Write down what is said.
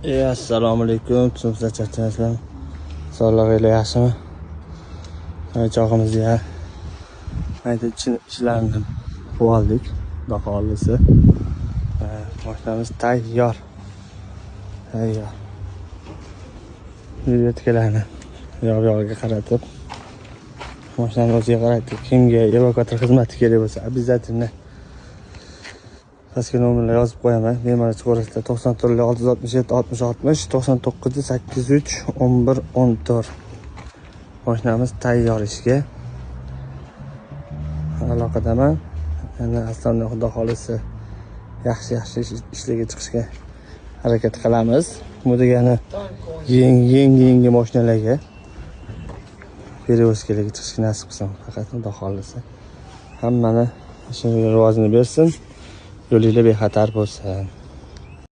Assalomu alaykum. Sizlar charchaysizlarmi? Sog'lig'inglar yaxshimi? Chog'imizni mayda ishlarini qilib oldik. Xudo xohlasa. Mashinamiz tayyor. Videolarni yo'g'iga qaratib, mashinani o'ziga qaratib, kimga evakuator xizmati kerak bo'lsa, обязательно pastga nomerlar yozib qo'yaman. Bemalol chiqaverasizlar. 94 667 60 60 99 803 11 14. Mashinamiz tayyor ishga. Aloqadaman. Yana aslida xudo xolisi yaxshi ishlarga chiqishga harakat qilamiz. Bu degani yangi mashinalarga перевозкаlarga chiqishga nasib qilsin. Faqat xudo xolisi hammani ishga rivojini bersin. Yo'linglar bexatar bo'lsin.